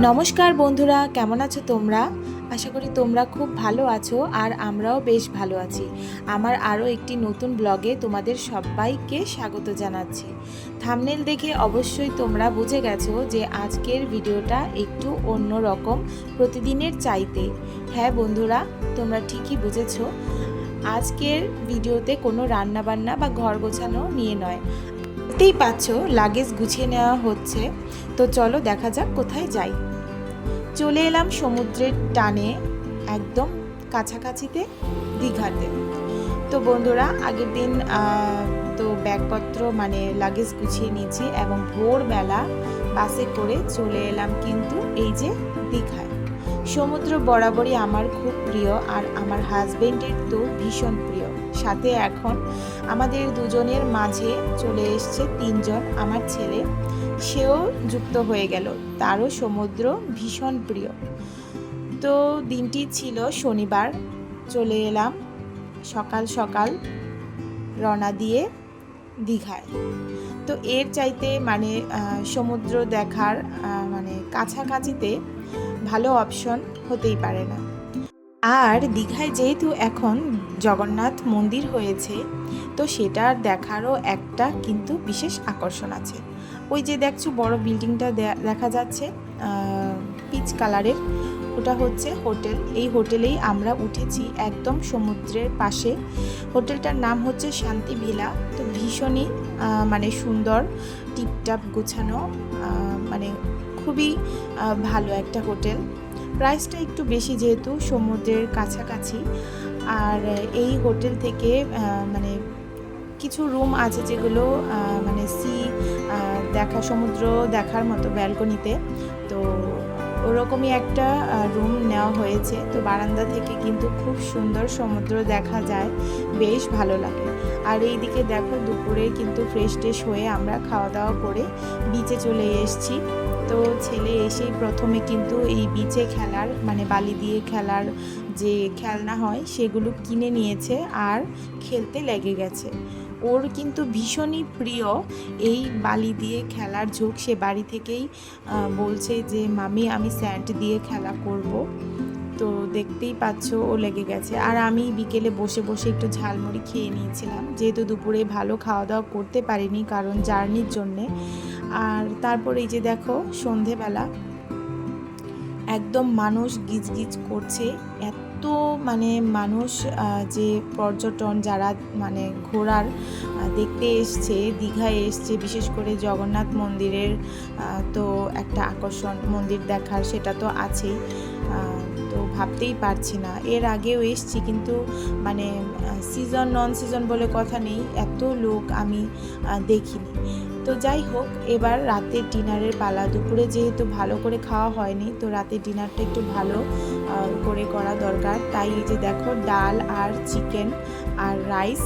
নমস্কার বন্ধুরা, কেমন আছো তোমরা? আশা করি তোমরা খুব ভালো আছো আর আমরাও বেশ ভালো আছি। আমার আরও একটি নতুন ব্লগে তোমাদের সবাইকে স্বাগত জানাচ্ছি। থাম্বনেল দেখে অবশ্যই তোমরা বুঝে গেছো যে আজকের ভিডিওটা একটু অন্য রকম, প্রতিদিনের চাইতে। হ্যাঁ বন্ধুরা, তোমরা ঠিকই বুঝেছো। আজকের ভিডিওতে কোনো রান্নাবান্না বা ঘর গোছানো নিয়ে নয়। দেখতেই পাচ্ছ লাগেজ গুছিয়ে নেওয়া হচ্ছে। তো চলো দেখা যাক কোথায় যাই। চলে এলাম সমুদ্রের টানে, একদম কাছাকাছিতে, দীঘাতে। তো বন্ধুরা, আগের দিন তো ব্যাগপত্র মানে লাগেজ গুছিয়ে নিয়েছি এবং ভোরবেলা বাসে করে চলে এলাম কিন্তু এই যে দীঘায়। সমুদ্র বরাবরই আমার খুব প্রিয় আর আমার হাজবেন্ডের তো ভীষণ প্রিয়। সাথে এখন আমাদের দুজনের মাঝে চলে এসছে তিনজন, আমার ছেলে, সেও যুক্ত হয়ে গেল, তারও সমুদ্র ভীষণ প্রিয়। তো দিনটি ছিল শনিবার। চলে এলাম সকাল সকাল রওনা দিয়ে দীঘায়। তো এর চাইতে মানে সমুদ্র দেখার মানে কাছাকাছিতে ভালো অপশন হতেই পারে না। আর দীঘায় যেহেতু এখন জগন্নাথ মন্দির হয়েছে, তো সেটার দেখারও একটা কিন্তু বিশেষ আকর্ষণ আছে। ওই যে দেখছো বড় বিল্ডিংটা দেখা যাচ্ছে পিচ কালারের, ওটা হচ্ছে হোটেল। এই হোটেলেই আমরা উঠেছি একদম সমুদ্রের পাশে। হোটেলটার নাম হচ্ছে শান্তি ভিলা। তো ভীষণই মানে সুন্দর, টিপটাপ গোছানো, মানে খুবই ভালো একটা হোটেল। প্রাইসটা একটু বেশি যেহেতু সমুদ্রের কাছাকাছি। আর এই হোটেল থেকে মানে কিছু রুম আছে যেগুলো মানে দেখা, সমুদ্র দেখার মতো ব্যালকনিতে। তো ওরকমই একটা রুম নেওয়া হয়েছে। তো বারান্দা থেকে কিন্তু খুব সুন্দর সমুদ্র দেখা যায়, বেশ ভালো লাগে। আর এই দিকে দেখো দুপুরে কিন্তু ফ্রেশ ট্রেশ হয়ে আমরা খাওয়া দাওয়া করে বিচে চলে এসেছি। তো ছেলে এসেই প্রথমে কিন্তু এই বিচে খেলার মানে বালি দিয়ে খেলার যে খেলনা হয় সেগুলো কিনে নিয়েছে আর খেলতে লেগে গেছে। ওর কিন্তু ভীষণই প্রিয় এই বালি দিয়ে খেলার ঝোঁক। সে বাড়ি থেকেই বলছে যে মামি আমি স্যান্ড দিয়ে খেলা করব। তো দেখতেই পাচ্ছ ও লেগে গেছে। আর আমি বিকেলে বসে বসে একটু ঝালমুড়ি খেয়ে নিয়েছিলাম, যেহেতু দুপুরে ভালো খাওয়া দাওয়া করতে পারিনি কারণ জার্নির জন্যে। আর তারপর এই যে দেখো সন্ধেবেলা একদম মানুষ গিজগিজ করছে, এত মানে মানুষ, যে পর্যটন যারা মানে ঘোরার দেখতে এসছে, দীঘায় এসছে, বিশেষ করে জগন্নাথ মন্দিরের তো একটা আকর্ষণ, মন্দির দেখার সেটা তো আছেই। তো ভাবতেই পারছি না, এর আগেও এসছি কিন্তু মানে সিজন নন সিজন বলে কথা নেই, এত লোক আমি দেখিনি। তো যাই হোক, এবার রাতের ডিনারের পালা। দুপুরে যেহেতু ভালো করে খাওয়া হয়নি, তো রাতের ডিনারটা একটু ভালো করে করা দরকার। তাই এই যে দেখো ডাল আর চিকেন আর রাইস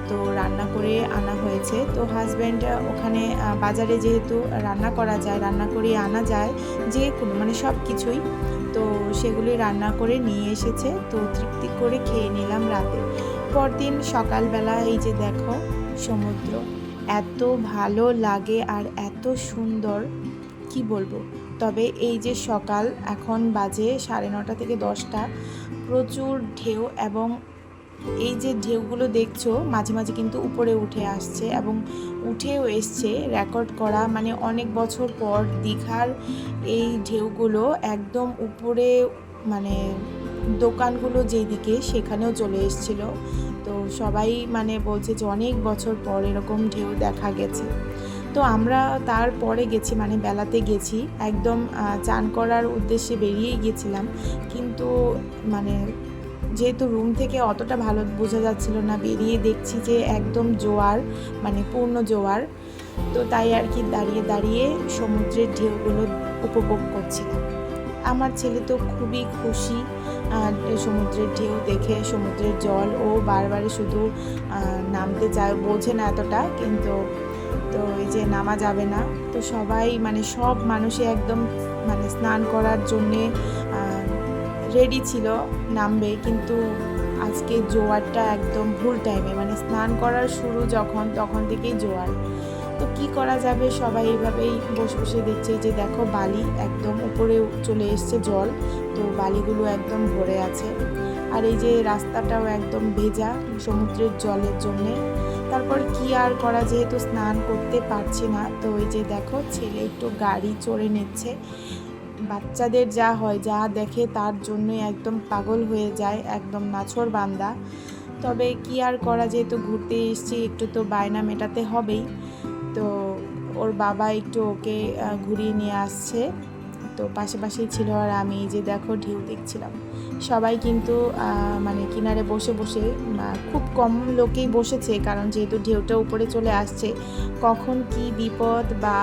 তো রান্না করে আনা হয়েছে। তো হাজব্যান্ড ওখানে বাজারে যেহেতু রান্না করা যায়, রান্না করে আনা যায় যে কোনো মানে সব কিছুই, তো সেগুলি রান্না করে নিয়ে এসেছে। তো তৃপ্তি করে খেয়ে নিলাম রাতে। পরদিন সকালবেলা এই যে দেখো সমুদ্র, এত ভালো লাগে আর এত সুন্দর, কি বলবো। তবে এই যে সকাল, এখন বাজে 9:30 থেকে 10টা, প্রচুর ঢেউ, এবং এই যে ঢেউগুলো দেখছো মাঝে মাঝে কিন্তু উপরে উঠে আসছে এবং উঠেও এসছে রেকর্ড করা, মানে অনেক বছর পর দীঘার এই ঢেউগুলো একদম উপরে, মানে দোকানগুলো যেদিকে সেখানেও চলে এসছিল। তো সবাই মানে বলছে যে অনেক বছর পর এরকম ঢেউ দেখা গেছে। তো আমরা তারপরে গেছি, মানে বেলাতে গেছি, একদম চান করার উদ্দেশ্যে বেরিয়েই গেছিলাম, কিন্তু মানে যেহেতু রুম থেকে অতটা ভালো বোঝা যাচ্ছিল না, বেরিয়ে দেখছি যে একদম জোয়ার, মানে পূর্ণ জোয়ার। তো তাই আর কি দাঁড়িয়ে দাঁড়িয়ে সমুদ্রের ঢেউগুলো উপভোগ করছিলাম। আমার ছেলে তো খুবই খুশি সমুদ্রের ঢেউ দেখে, সমুদ্রের জল, ও বারবারই শুধু নামতে চায়, বোঝে না এতটা, কিন্তু তো এই যে নামা যাবে না। তো সবাই মানে সব মানুষই একদম মানে স্নান করার জন্যে রেডি ছিল, নামবে, কিন্তু আজকে জোয়ারটা একদম ভুল টাইমে, মানে স্নান করার শুরু যখন, তখন থেকেই জোয়ার। তো কি করা যাবে, সবাই এইভাবেই বসে বসে দেখছে। যে দেখো বালি একদম উপরে চলে এসছে জল, তো বালিগুলো একদম ভরে আছে। আর এই যে রাস্তাটাও একদম ভেজা সমুদ্রের জলের জন্যে। তারপর কি আর করা, যেহেতু স্নান করতে পারছি না, তো এই যে দেখো ছেলে একটু গাড়ি চড়ে নিচ্ছে। বাচ্চাদের যা হয়, যা দেখে তার জন্যই একদম পাগল হয়ে যায়, একদম নাছোড় বান্দা। তবে কি আর করা, যেহেতু ঘুরতে এসেছি একটু তো বায়না মেটাতে হবেই। তো ওর বাবা একটু ওকে ঘুরিয়ে নিয়ে আসছে, তো পাশাপাশি ছিল। আর আমি যে দেখো ঢেউ দেখছিলাম। সবাই কিন্তু মানে কিনারে বসে বসে, খুব কম লোকেই বসেছে, কারণ যেহেতু ঢেউটা উপরে চলে আসছে, কখন কি বিপদ বা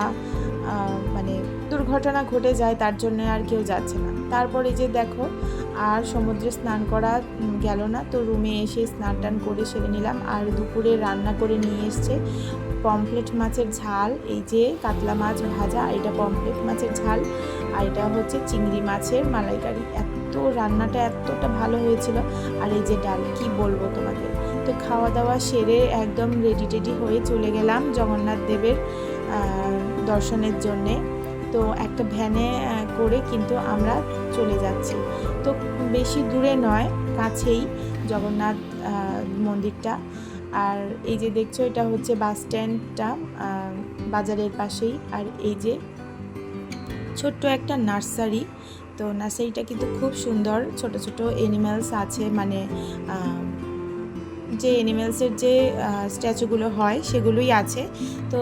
মানে দুর্ঘটনা ঘটে যায় তার জন্য আর কেউ যাচ্ছে না। তারপরে যে দেখো আর সমুদ্রে স্নান করা গেল না, তো রুমে এসে স্নান টান করে সেরে নিলাম। আর দুপুরে রান্না করে নিয়ে এসছে পমফ্লেট মাছের ঝাল, এই যে কাতলা মাছ ভাজা, আর এটা পমফ্লেট মাছের ঝাল, আর এটা হচ্ছে চিংড়ি মাছের মালাইকারি। এত রান্নাটা এতটা ভালো হয়েছিল। আর এই যে ডাল, কি বলবো তোমাদের। তো খাওয়া দাওয়া সেরে একদম রেডি টেডি হয়ে চলে গেলাম জগন্নাথ দেবের দর্শনের জন্যে। তো একটা ভ্যানে করে কিন্তু আমরা চলে যাচ্ছি। তো বেশি দূরে নয়, কাছেই জগন্নাথ মন্দিরটা। আর এই যে দেখছো এটা হচ্ছে বাস স্ট্যান্ডটা, বাজারের পাশেই। আর এই যে ছোট্ট একটা নার্সারি, তো নার্সারিটা কিন্তু খুব সুন্দর। ছোট ছোট অ্যানিম্যালস আছে, মানে যে অ্যানিম্যালসের যে স্ট্যাচুগুলো হয় সেগুলোই আছে। তো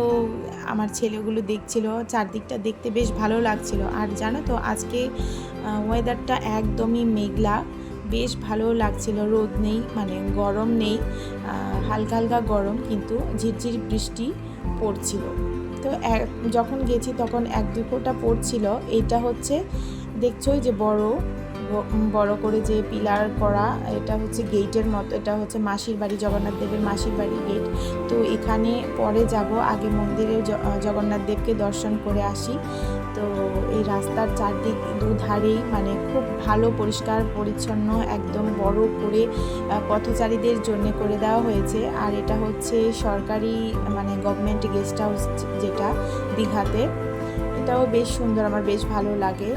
আমার ছেলেগুলো দেখছিল, চারদিকটা দেখতে বেশ ভালো লাগছিল। আর জানো তো আজকে ওয়েদারটা একদমই মেঘলা, বেশ ভালো লাগছিল। রোদ নেই, মানে গরম নেই, হালকা হালকা গরম, কিন্তু ঝিরঝির বৃষ্টি পড়ছিল। তো যখন গেছি তখন 1-2 ফোঁটা পড়ছিল। এটা হচ্ছে দেখছোই যে বড় করে যে পিলার করা, এটা হচ্ছে গেটের মতো। এটা হচ্ছে মাসির বাড়ি, জগন্নাথ দেবের মাসির বাড়ির গেট। তো এখানে পরে যাব, আগে মন্দিরে জগন্নাথ দেবকে দর্শন করে আসি। তো এই রাস্তার চারদিক দুধারেই মানে খুব ভালো পরিষ্কার পরিচ্ছন্ন, একদম বড় করে পথচারীদের জন্য করে দেওয়া হয়েছে। আর এটা হচ্ছে সরকারি, মানে গভর্নমেন্ট গেস্ট হাউস যেটা দীঘাতে, এটাও বেশ সুন্দর, আমার বেশ ভালো লাগে।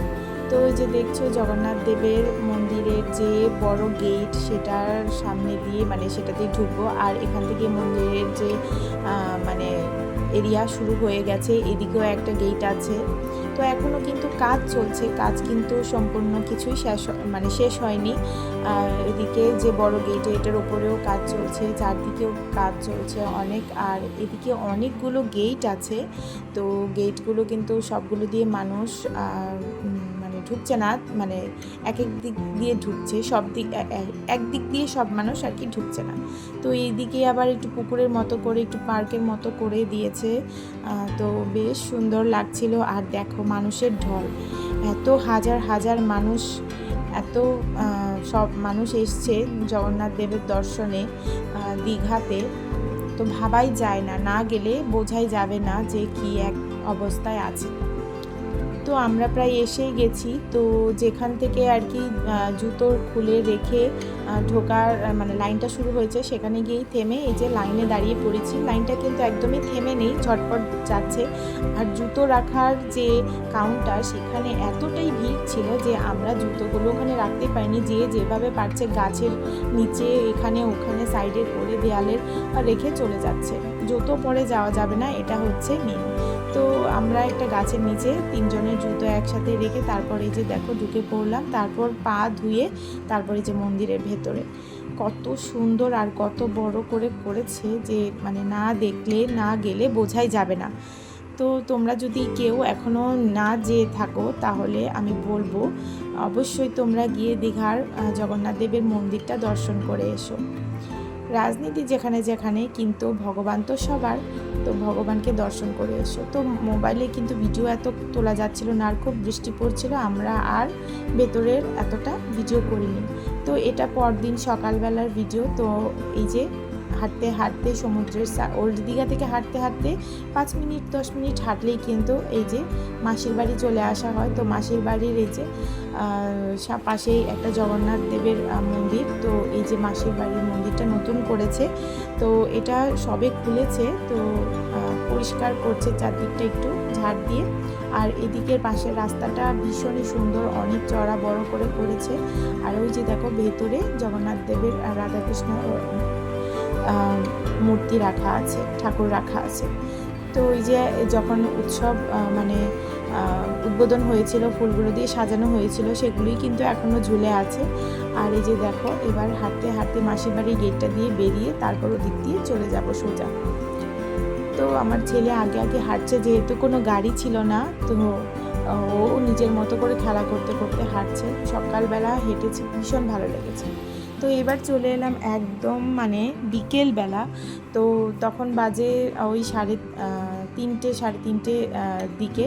তো ওই যে দেখছো জগন্নাথ দেবের মন্দিরের যে বড় গেট, সেটার সামনে দিয়ে মানে সেটা দিয়ে ঢুকবো। আর এখান থেকে মন্দিরের যে মানে এরিয়া শুরু হয়ে গেছে, এদিকেও একটা গেট আছে। তো এখনও কিন্তু কাজ চলছে, কাজ কিন্তু সম্পূর্ণ কিছুই শেষ হয়নি। এদিকে যে বড় গেট, এটার উপরেও কাজ চলছে, চারদিকেও কাজ চলছে অনেক। আর এদিকে অনেকগুলো গেট আছে, তো গেটগুলো কিন্তু সবগুলো দিয়ে মানুষ ঢুকছে না, মানে এক এক দিক দিয়ে ঢুকছে, সব দিক একদিক দিয়ে সব মানুষ আর কি ঢুকছে না। তো এই দিকে আবার একটু পুকুরের মতো করে, একটু পার্কের মতো করে দিয়েছে। তো বেশ সুন্দর লাগছিল। আর দেখো মানুষের ঢল, এত হাজার হাজার মানুষ, এত সব মানুষ এসছে জগন্নাথ দেবের দর্শনে দীঘাতে। তো ভাবাই যায় না, না গেলে বোঝাই যাবে না যে কি এক অবস্থায় আছে। তো আমরা প্রায় এসেই গেছি। তো যেখান থেকে আর কি জুতো খুলে রেখে ঢোকার মানে লাইনটা শুরু হয়েছে, সেখানে গিয়েই থেমে এই যে লাইনে দাঁড়িয়ে পড়েছি। লাইনটা কিন্তু একদমই থেমে নেই, ঝটপট যাচ্ছে। আর জুতো রাখার যে কাউন্টার, সেখানে এতটাই ভিড় ছিল যে আমরা জুতোগুলো ওখানে রাখতে পারিনি। যে যেভাবে পারছে গাছের নিচে, এখানে ওখানে সাইডে করে দেয়ালের রেখে চলে যাচ্ছে। জুতো পরে যাওয়া যাবে না, এটা হচ্ছে মেন। তো আমরা একটা গাছের নিচে 3 জনের জুতো একসাথে রেখে তারপরে যে দেখো ঢুকে পড়লাম। তারপর পা ধুয়ে তারপরে যে মন্দিরের ভেতরে কত সুন্দর আর কত বড় করে করেছে, যে মানে না দেখলে না গেলে বোঝাই যাবে না। তো তোমরা যদি কেউ এখনও না যেয়ে থাকো, তাহলে আমি বলবো অবশ্যই তোমরা গিয়ে দীঘার জগন্নাথ দেবের মন্দিরটা দর্শন করে এসো। রাজনীতি যেখানে যেখানে, কিন্তু ভগবান তো সবার, তো ভগবানকে দর্শন করে এসো। তো মোবাইলে কিন্তু ভিডিও এত তোলা যাচ্ছিল না, আর খুব বৃষ্টি পড়ছিল, আমরা আর ভেতরের এতটা ভিডিও করিনি। তো এটা পরদিন সকালবেলার ভিডিও। তো এই যে হাঁটতে হাঁটতে সমুদ্রের ওল্ড দীঘা থেকে হাঁটতে হাঁটতে 5 মিনিট 10 মিনিট হাঁটলেই কিন্তু এই যে মাসির বাড়ি চলে আসা হয়। তো মাসির বাড়ির এই যে পাশেই একটা জগন্নাথ দেবের মন্দির। তো এই যে মাসির বাড়ির মন্দিরটা নতুন করেছে, তো এটা সবে খুলেছে। তো পরিষ্কার করছে চারদিকটা একটু ঝাড় দিয়ে। আর এদিকের পাশের রাস্তাটা ভীষণই সুন্দর, অনেক চড়া বড় করে করেছে। আর ওই যে দেখো ভেতরে জগন্নাথ দেবের আর রাধাকৃষ্ণ মূর্তি রাখা আছে, ঠাকুর রাখা আছে। তো ওই যে যখন উৎসব মানে উদ্বোধন হয়েছিল, ফুলগুলো দিয়ে সাজানো হয়েছিল, সেগুলোই কিন্তু এখনও ঝুলে আছে। আর এই যে দেখো এবার হাঁটতে হাঁটতে মাসির বাড়ির গেটটা দিয়ে বেরিয়ে তারপর ওদিক দিয়ে চলে যাব সোজা। তো আমার ছেলে আগে আগে হাঁটছে, যেহেতু কোনো গাড়ি ছিল না, তো ও নিজের মতো করে খেলা করতে করতে হাঁটছে। সকালবেলা হেঁটেছে, ভীষণ ভালো লেগেছে। তো এবার চলে এলাম একদম মানে বিকেলবেলা। তো তখন বাজে ওই 3:30 সাড়ে 3টে দিকে,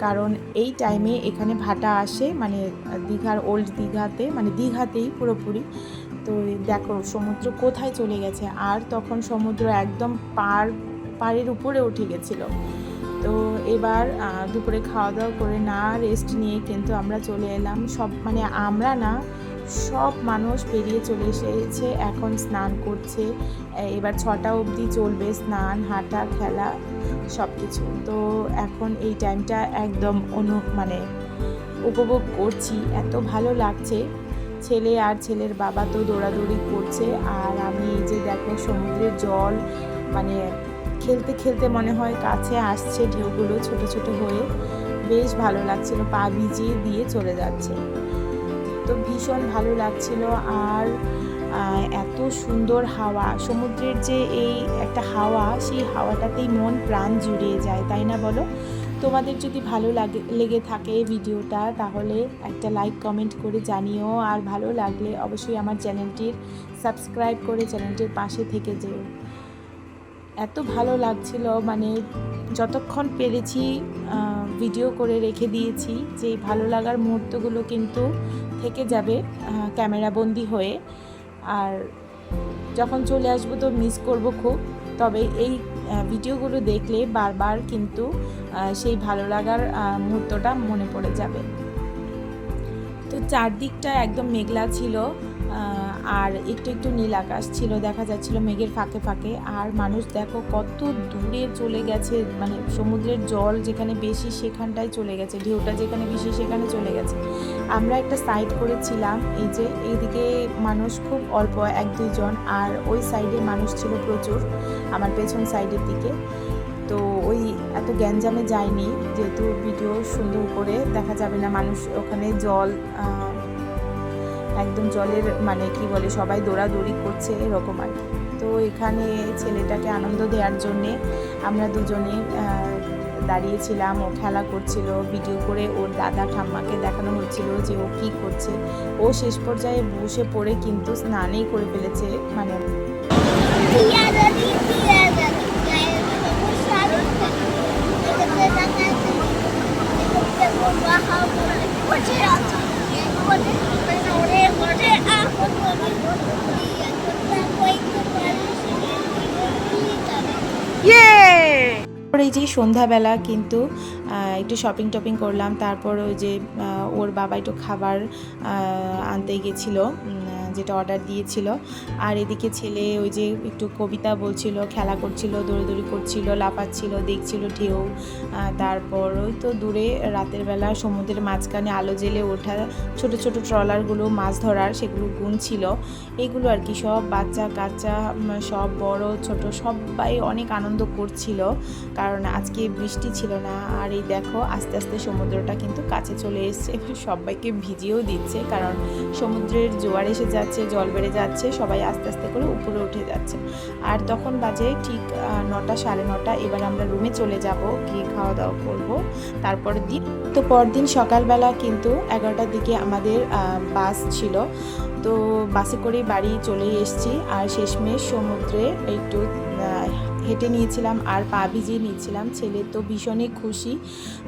কারণ এই টাইমে এখানে ভাটা আসে, মানে দীঘার ওল্ড দীঘাতে, মানে দীঘাতেই পুরোপুরি। তো দেখো সমুদ্র কোথায় চলে গেছে, আর তখন সমুদ্র একদম পাড়ের উপরে উঠে গেছিলো। তো এবার দুপুরে খাওয়া দাওয়া করে না রেস্ট নিয়ে কিন্তু আমরা চলে এলাম, সব মানে আমরা না, সব মানুষ পেরিয়ে চলে এসেছে, এখন স্নান করছে। এবার 6টা অবধি চলবে স্নান, হাঁটা, খেলা সব কিছু। তো এখন এই টাইমটা একদম মানে উপভোগ করছি, এত ভালো লাগছে। ছেলে আর ছেলের বাবা তো দৌড়াদৌড়ি করছে, আর আমি এই যে দেখো সমুদ্রের জল মানে খেলতে খেলতে মনে হয় কাছে আসছে, ঢেউগুলো ছোট ছোট হয়ে বেশ ভালো লাগছিল, পা ভিজিয়ে দিয়ে চলে যাচ্ছে। তো ভীষণ ভালো লাগছিল। আর এত সুন্দর হাওয়া, সমুদ্রের যে এই একটা হাওয়া, সেই হাওয়াটাতেই মন প্রাণ জুড়িয়ে যায়, তাই না বলো? তোমাদের যদি ভালো লেগে থাকে ভিডিওটা, তাহলে একটা লাইক কমেন্ট করে জানিও। আর ভালো লাগলে অবশ্যই আমার চ্যানেলটির সাবস্ক্রাইব করে চ্যানেলটির পাশে থেকে যেও। এত ভালো লাগছিল, মানে যতক্ষণ পেরেছি ভিডিও করে রেখে দিয়েছি, যে ভালো লাগার মুহূর্তগুলো কিন্তু থেকে যাবে ক্যামেরাবন্দি হয়ে। আর যখন চলে আসবো তো মিস করব খুব, তবে এই ভিডিওগুলো দেখলে বারবার কিন্তু সেই ভালো লাগার মুহূর্তটা মনে পড়ে যাবে। তো চারদিকটা একদম মেঘলা ছিল, আর একটু একটু নীল আকাশ ছিল, দেখা যাচ্ছিল মেঘের ফাঁকে ফাঁকে। আর মানুষ দেখো কত দূরে চলে গেছে, মানে সমুদ্রের জল যেখানে বেশি সেখানটায় চলে গেছে, ঢেউটা যেখানে বেশি সেখানে চলে গেছে। আমরা একটা সাইড করেছিলাম, এই যে এইদিকে মানুষ খুব অল্প 1-2 জন, আর ওই সাইডে মানুষ ছিল প্রচুর, আমার পেছন সাইডের দিকে। তো ওই এত গ্যাঞ্জামে যায়নি, যেহেতু ভিডিও সুন্দর করে দেখা যাবে না, মানুষ ওখানে জল একদম জলের মানে কি বলে, সবাই দৌড়াদৌড়ি করছে এরকম আর কি। তো এখানে ছেলেটাকে আনন্দ দেওয়ার জন্যে আমরা দুজনে দাঁড়িয়েছিলাম, ও খেলা করছিল, ভিডিও করে ওর দাদা ঠাম্মাকে দেখানো হচ্ছিল যে ও কী করছে। ও শেষ পর্যায়ে বসে পড়ে কিন্তু স্নানই করে ফেলেছে, মানে এই যে সন্ধ্যাবেলা কিন্তু একটু শপিং টপিং করলাম, তারপর ওই যে ওর বাবা একটু খাবার আনতে গেছিলো, যেটা অর্ডার দিয়েছিল। আর এদিকে ছেলে ওই যে একটু কবিতা বলছিল, খেলা করছিল, দৌড়াদৌড়ি করছিল, লাফাচ্ছিল, দেখছিল ঢেউ। তারপর ওই তো দূরে রাতের বেলা সমুদ্রের মাঝখানে আলো জ্বেলে ওঠা ছোট ছোট ট্রলারগুলো মাছ ধরার, সেগুলো গুনছিল। এগুলো আর কি সব বাচ্চা কাচ্চা, সব বড় ছোট সবাই অনেক আনন্দ করছিল, কারণ আজকে বৃষ্টি ছিল না। আর এই দেখো আস্তে আস্তে সমুদ্রটা কিন্তু কাছে চলে এসছে, সবাইকে ভিজিয়েও দিচ্ছে, কারণ সমুদ্রের জোয়ার এসে যাচ্ছে, জল বেড়ে যাচ্ছে, সবাই আস্তে আস্তে করে উপরে উঠে যাচ্ছে। আর তখন বাজে ঠিক 9টা সাড়ে 9টা। এবার আমরা রুমে চলে যাব, গিয়ে খাওয়া দাওয়া করবো তারপরের দিন। তো পরদিন সকালবেলা কিন্তু 11টার দিকে আমাদের বাস ছিল, তো বাসে করে বাড়ি চলে এসেছি। আর শেষমেশ সমুদ্রে একটু হেঁটে নিয়েছিলাম আর পা ভিজিয়ে নিয়েছিলাম। ছেলে তো ভীষণই খুশি,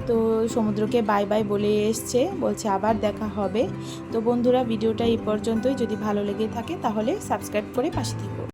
তো সমুদ্রকে বাই বাই বলে এসছে, বলছে আবার দেখা হবে। তো বন্ধুরা ভিডিওটা এই পর্যন্তই, যদি ভালো লেগে থাকে তাহলে সাবস্ক্রাইব করে পাশে থেকো।